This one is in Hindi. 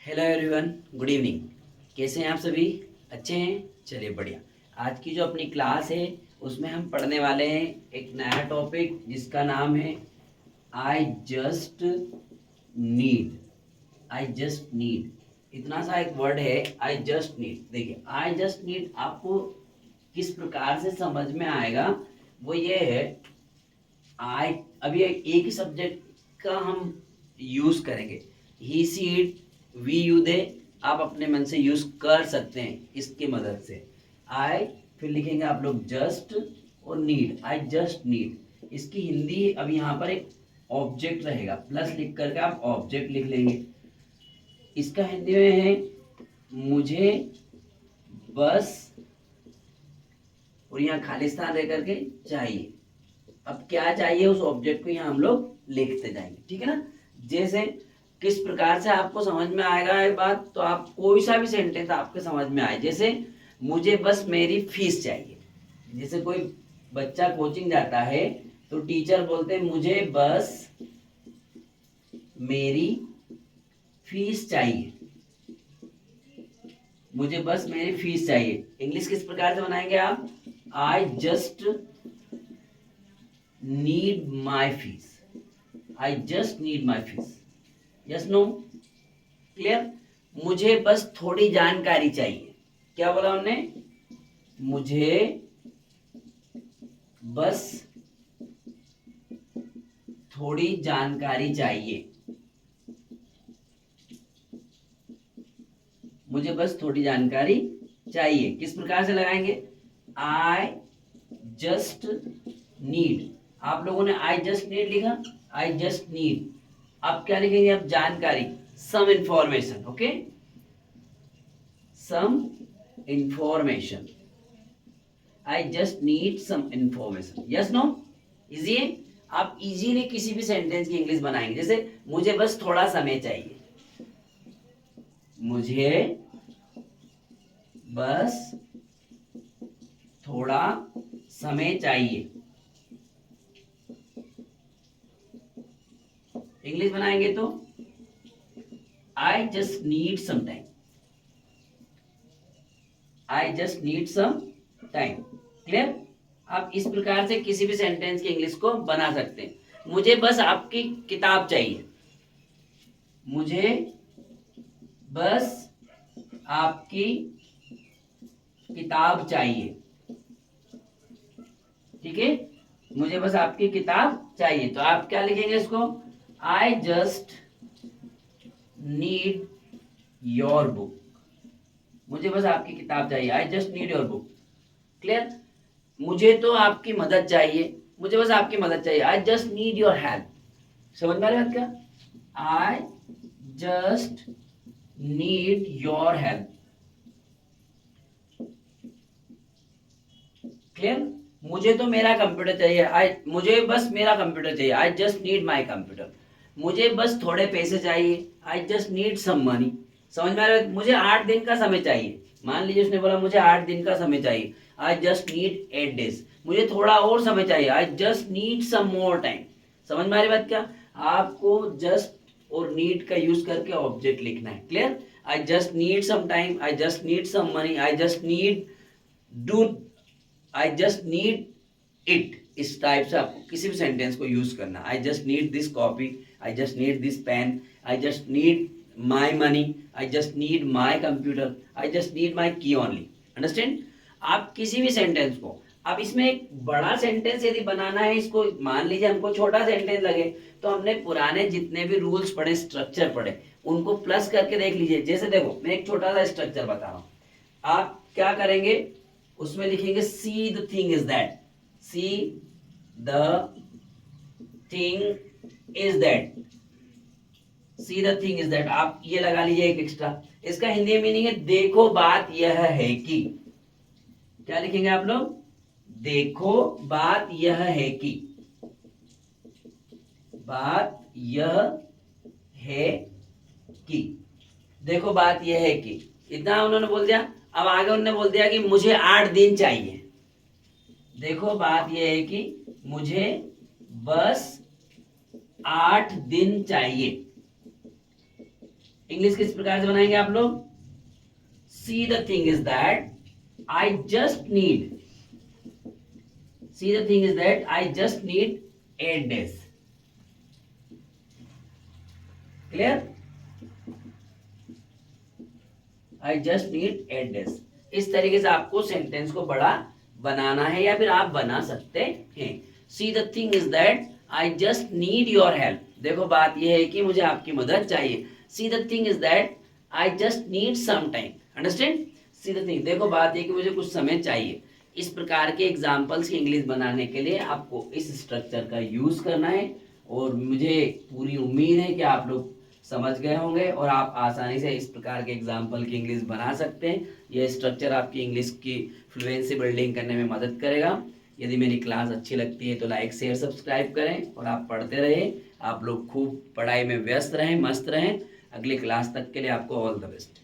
Hello everyone, good evening. कैसे हैं आप सभी? अच्छे हैं? चलिए बढ़िया। आज की जो अपनी क्लास है उसमें हम पढ़ने वाले हैं एक नया टॉपिक जिसका नाम है आई जस्ट नीड। आई जस्ट नीड, इतना सा एक वर्ड है आई जस्ट नीड। देखिए आई जस्ट नीड आपको किस प्रकार से समझ में आएगा वो ये है। आई अभी एक ही सब्जेक्ट का हम यूज करेंगे। He she it, we you they, आप अपने मन से यूज कर सकते हैं इसकी मदद से। आई, फिर लिखेंगे आप लोग जस्ट और नीड। आई जस्ट नीड, इसकी हिंदी अब यहाँ पर एक ऑब्जेक्ट रहेगा, प्लस लिख करके आप ऑब्जेक्ट लिख लेंगे। इसका हिंदी में है मुझे बस, और यहाँ खालिस्तान रह करके चाहिए। अब क्या चाहिए उस ऑब्जेक्ट को यहाँ हम लोग लिखते जाएंगे, ठीक है ना। जैसे किस प्रकार से आपको समझ में आएगा ये बात, तो आप कोई सा भी सेंटेंस आपके समझ में आए, जैसे मुझे बस मेरी फीस चाहिए। जैसे कोई बच्चा कोचिंग जाता है तो टीचर बोलते हैं मुझे बस मेरी फीस चाहिए, मुझे बस मेरी फीस चाहिए। इंग्लिश किस प्रकार से बनाएंगे आप? I just need my fees. I just need my fees. Yes no? Clear? मुझे बस थोड़ी जानकारी चाहिए। क्या बोला हमने? मुझे बस थोड़ी जानकारी चाहिए। मुझे बस थोड़ी जानकारी चाहिए। किस प्रकार से लगाएंगे? आई जस्ट नीड। आप लोगों ने आई जस्ट नीड लिखा, आई जस्ट नीड। आप क्या लिखेंगे? आप जानकारी, some information. Okay, some information. I just need some information. Yes no? Easy है। आप इजीली किसी भी सेंटेंस की इंग्लिश बनाएंगे। जैसे मुझे बस थोड़ा समय चाहिए, मुझे बस थोड़ा समय चाहिए। इंग्लिश बनाएंगे तो I just need some time. I just need some time. Clear? आप इस प्रकार से किसी भी सेंटेंस की इंग्लिश को बना सकते हैं। मुझे बस आपकी किताब चाहिए, मुझे बस आपकी किताब चाहिए। ठीक है, मुझे बस आपकी किताब चाहिए। तो आप क्या लिखेंगे इसको? आई जस्ट नीड योर बुक। मुझे बस आपकी किताब चाहिए, I just need your book. Clear? मुझे तो आपकी मदद चाहिए, मुझे बस आपकी मदद चाहिए, I just need your help. समझ में आ रही बात क्या? आई just need your help. Clear? मुझे तो मेरा कंप्यूटर चाहिए, मुझे बस मेरा कंप्यूटर चाहिए, I just need my computer. मुझे बस थोड़े पैसे चाहिए, I just need some money. समझ में आ रहा है? मुझे 8 दिन का समय चाहिए। मान लीजिए उसने बोला मुझे 8 दिन का समय चाहिए, आई जस्ट नीड 8 days। मुझे थोड़ा और समय चाहिए, I just need some more time. समझ में आ रही बात क्या? आपको जस्ट और नीड का यूज करके ऑब्जेक्ट लिखना है। Clear? I just need some time, I just need some money, I just need do, I just need it. इस टाइप से आपको किसी भी सेंटेंस को यूज करना। I just need this copy, I just need this pen, I just need my money, I just need my computer, I just need my key only. Understand? आप किसी भी सेंटेंस को, अब इसमें एक बड़ा सेंटेंस यदि बनाना है, इसको मान लीजिए हमको छोटा सेंटेंस लगे, तो हमने पुराने जितने भी रूल्स पढ़े, स्ट्रक्चर पढ़े, उनको प्लस करके देख लीजिए। जैसे देखो मैं एक छोटा सा स्ट्रक्चर बता रहा हूं, आप क्या करेंगे? उसमें लिखेंगे सी the thing is that. C the thing is that. C the thing is that, आप ये लगा लीजिए एक एक्स्ट्रा। इसका हिंदी मीनिंग है देखो बात यह है कि। क्या लिखेंगे आप लोग? देखो बात यह है कि। बात यह है कि। देखो बात यह है कि, इतना उन्होंने बोल दिया। अब आगे उन्होंने बोल दिया कि मुझे 8 दिन चाहिए। देखो बात यह है कि मुझे बस 8 दिन चाहिए। इंग्लिश किस प्रकार से बनाएंगे आप लोग? सी the thing is that I just need, C the thing is that I just need 8 days। Clear? I just need 8 days। इस तरीके से आपको सेंटेंस को बड़ा बनाना है या फिर आप बना सकते हैं। See the thing is that I just need your help. देखो बात यह है कि मुझे आपकी मदद चाहिए। See the thing is that I just need some time. Understand? See the thing, देखो बात यह कि मुझे कुछ समय चाहिए। इस प्रकार के एग्जाम्पल्स की इंग्लिश बनाने के लिए आपको इस स्ट्रक्चर का यूज करना है और मुझे पूरी उम्मीद है कि आप लोग समझ गए होंगे और आप आसानी से इस प्रकार के एग्जाम्पल की इंग्लिश बना सकते हैं। यह स्ट्रक्चर आपकी इंग्लिश की फ्लुएंसी बिल्डिंग करने में मदद करेगा। यदि मेरी क्लास अच्छी लगती है तो लाइक शेयर सब्सक्राइब करें और आप पढ़ते रहें। आप लोग खूब पढ़ाई में व्यस्त रहें, मस्त रहें। अगली क्लास तक के लिए आपको ऑल द बेस्ट।